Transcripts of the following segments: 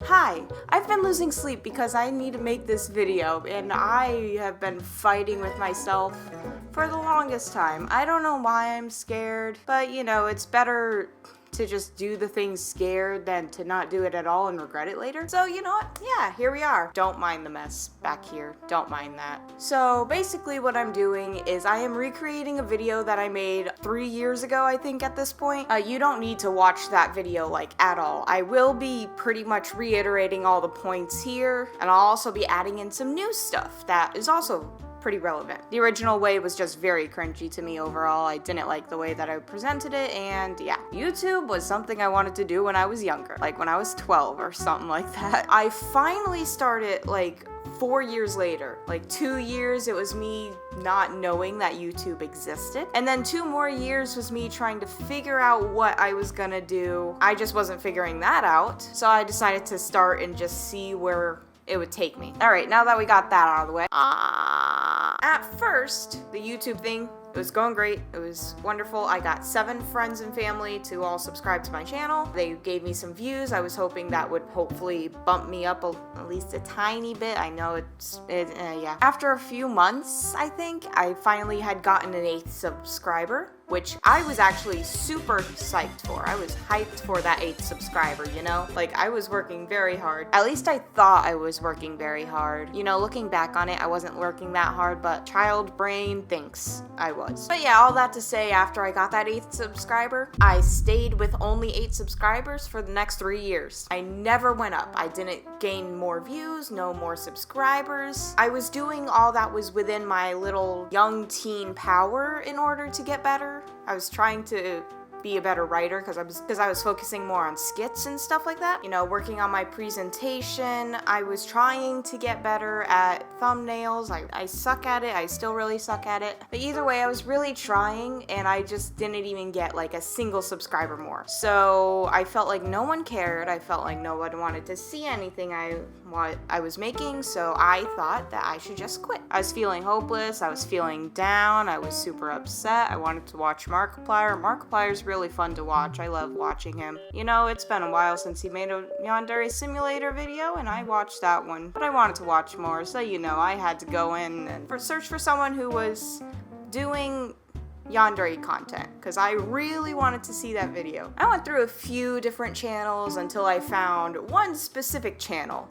Hi, I've been losing sleep because I need to make this video and I have been fighting with myself for the longest time. I don't know why I'm scared, but it's better to just do the thing scared than to not do it at all and regret it later. So you know what? Yeah, here we are. Don't mind the mess back here. Don't mind that. So basically what I'm doing is I am recreating a video that I made 3 years ago, I think at this point. You don't need to watch that video like at all. I will be pretty much reiterating all the points here, and I'll also be adding in some new stuff that is also pretty relevant. The original way was just very cringy to me overall. I didn't like the way that I presented it, and yeah. YouTube was something I wanted to do when I was younger, like when I was 12 or something like that. I finally started like 4 years later. Like 2 years it was me not knowing that YouTube existed, and then 2 more years was me trying to figure out what I was gonna do. I just wasn't figuring that out, so I decided to start and just see where it would take me. All right, now that we got that out of the way. At first, the YouTube thing, it was going great. It was wonderful. I got 7 friends and family to all subscribe to my channel. They gave me some views. I was hoping that would hopefully bump me up at least a tiny bit. I know yeah. After a few months, I think, I finally had gotten an 8th subscriber, which I was actually super psyched for. I was hyped for that 8th subscriber, you know? Like, I was working very hard. At least I thought I was working very hard. You know, looking back on it, I wasn't working that hard, but child brain thinks I was. But yeah, all that to say, after I got that 8th subscriber, I stayed with only 8 subscribers for the next 3 years. I never went up. I didn't gain more views, no more subscribers. I was doing all that was within my little young teen power in order to get better. I was trying to be a better writer because I was focusing more on skits and stuff like that. You know, working on my presentation. I was trying to get better at thumbnails. I suck at it. I still really suck at it. But either way, I was really trying, and I just didn't even get like a single subscriber more. So I felt like no one cared. I felt like no one wanted to see anything I was making, so I thought that I should just quit. I was feeling hopeless. I was feeling down. I was super upset. I wanted to watch Markiplier. Markiplier's really fun to watch. I love watching him. You know, it's been a while since he made a Yandere Simulator video, and I watched that one, but I wanted to watch more, so you know, I had to go in and search for someone who was doing Yandere content, because I really wanted to see that video. I went through a few different channels until I found one specific channel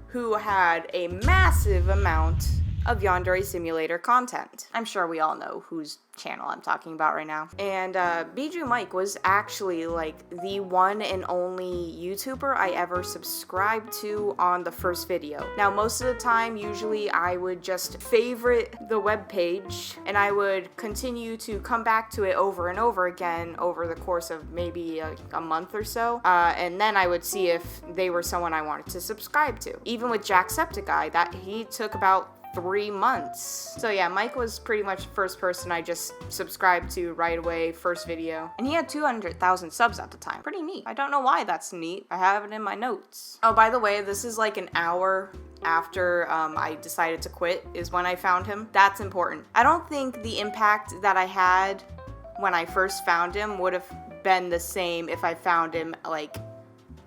who had a massive amount of Yandere Simulator content. I'm sure we all know whose channel I'm talking about right now. And Bijou Mike was actually like the one and only YouTuber I ever subscribed to on the first video. Now, most of the time, usually I would just favorite the webpage, and I would continue to come back to it over and over again over the course of maybe a month or so, and then I would see if they were someone I wanted to subscribe to. Even with Jacksepticeye, that he took about 3 months. So yeah, Mike was pretty much the first person I just subscribed to right away, first video. And he had 200,000 subs at the time. Pretty neat. I don't know why that's neat. I have it in my notes. Oh, by the way, this is like an hour after I decided to quit is when I found him. That's important. I don't think the impact that I had when I first found him would have been the same if I found him like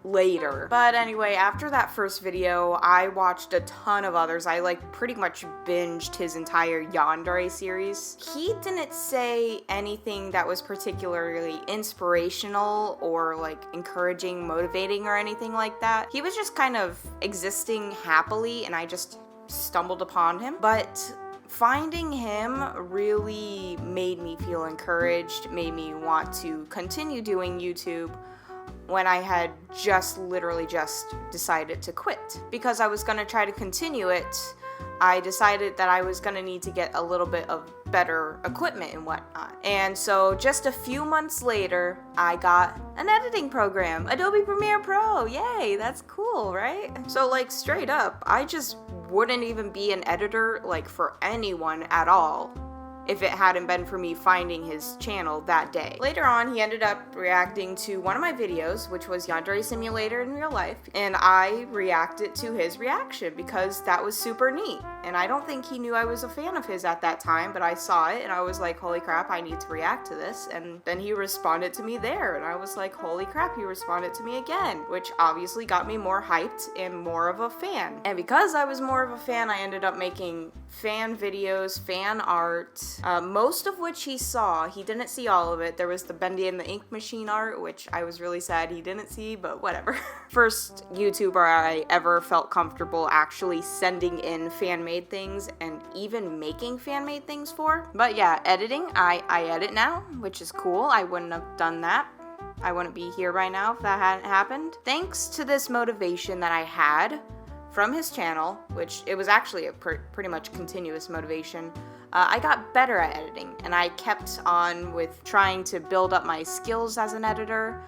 later. But anyway, after that first video, I watched a ton of others. I like pretty much binged his entire Yandere series. He didn't say anything that was particularly inspirational or like encouraging, motivating, or anything like that. He was just kind of existing happily, and I just stumbled upon him. But finding him really made me feel encouraged, made me want to continue doing YouTube when I had literally just decided to quit. Because I was gonna try to continue it, I decided that I was gonna need to get a little bit of better equipment and whatnot. And so just a few months later, I got an editing program, Adobe Premiere Pro. Yay, that's cool, right? So like straight up, I just wouldn't even be an editor like for anyone at all if it hadn't been for me finding his channel that day. Later on, he ended up reacting to one of my videos, which was Yandere Simulator in real life, and I reacted to his reaction because that was super neat. And I don't think he knew I was a fan of his at that time, but I saw it and I was like, holy crap, I need to react to this. And then he responded to me there, and I was like, holy crap, he responded to me again, which obviously got me more hyped and more of a fan. And because I was more of a fan, I ended up making fan videos, fan art, most of which he saw. He didn't see all of it. There was the Bendy and the Ink Machine art, which I was really sad he didn't see, but whatever. First YouTuber I ever felt comfortable actually sending in fan-made things and even making fan-made things for. But yeah, editing, I edit now, which is cool. I wouldn't have done that. I wouldn't be here right now if that hadn't happened. Thanks to this motivation that I had from his channel, which it was actually a pretty much continuous motivation, I got better at editing, and I kept on with trying to build up my skills as an editor.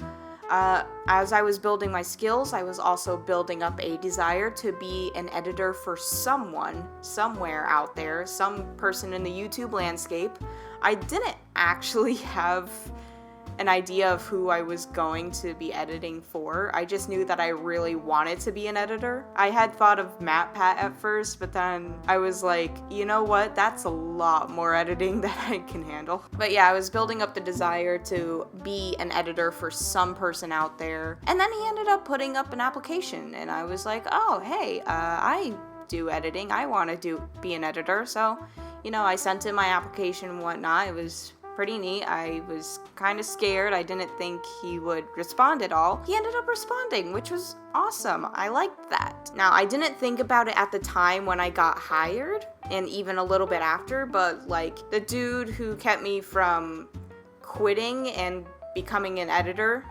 As I was building my skills, I was also building up a desire to be an editor for someone, somewhere out there, some person in the YouTube landscape. I didn't actually have an idea of who I was going to be editing for. I just knew that I really wanted to be an editor. I had thought of MatPat at first, but then I was like, you know what? That's a lot more editing that I can handle. But yeah, I was building up the desire to be an editor for some person out there. And then he ended up putting up an application, and I was like, oh, hey, I do editing. I want to be an editor. So, you know, I sent in my application and whatnot. It was pretty neat. I was kind of scared. I didn't think he would respond at all. He ended up responding, which was awesome. I liked that. Now, I didn't think about it at the time when I got hired, and even a little bit after, but like the dude who kept me from quitting and becoming an editor,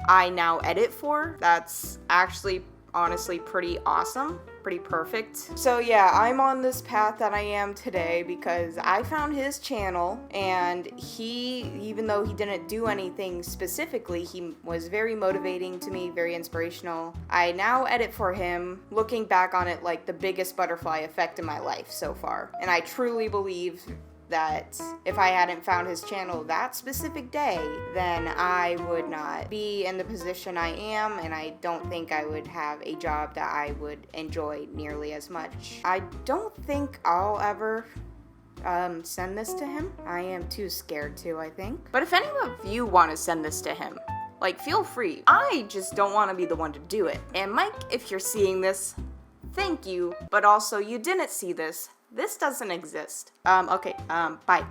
I now edit for. That's actually honestly pretty awesome. Pretty perfect. So yeah, I'm on this path that I am today because I found his channel, and he, even though he didn't do anything specifically, he was very motivating to me, very inspirational. I now edit for him, looking back on it like the biggest butterfly effect in my life so far. And I truly believe that if I hadn't found his channel that specific day, then I would not be in the position I am, and I don't think I would have a job that I would enjoy nearly as much. I don't think I'll ever send this to him. I am too scared to, I think. But if any of you want to send this to him, like, feel free. I just don't want to be the one to do it. And Mike, if you're seeing this, thank you, but also you didn't see this. This doesn't exist. Okay, bye.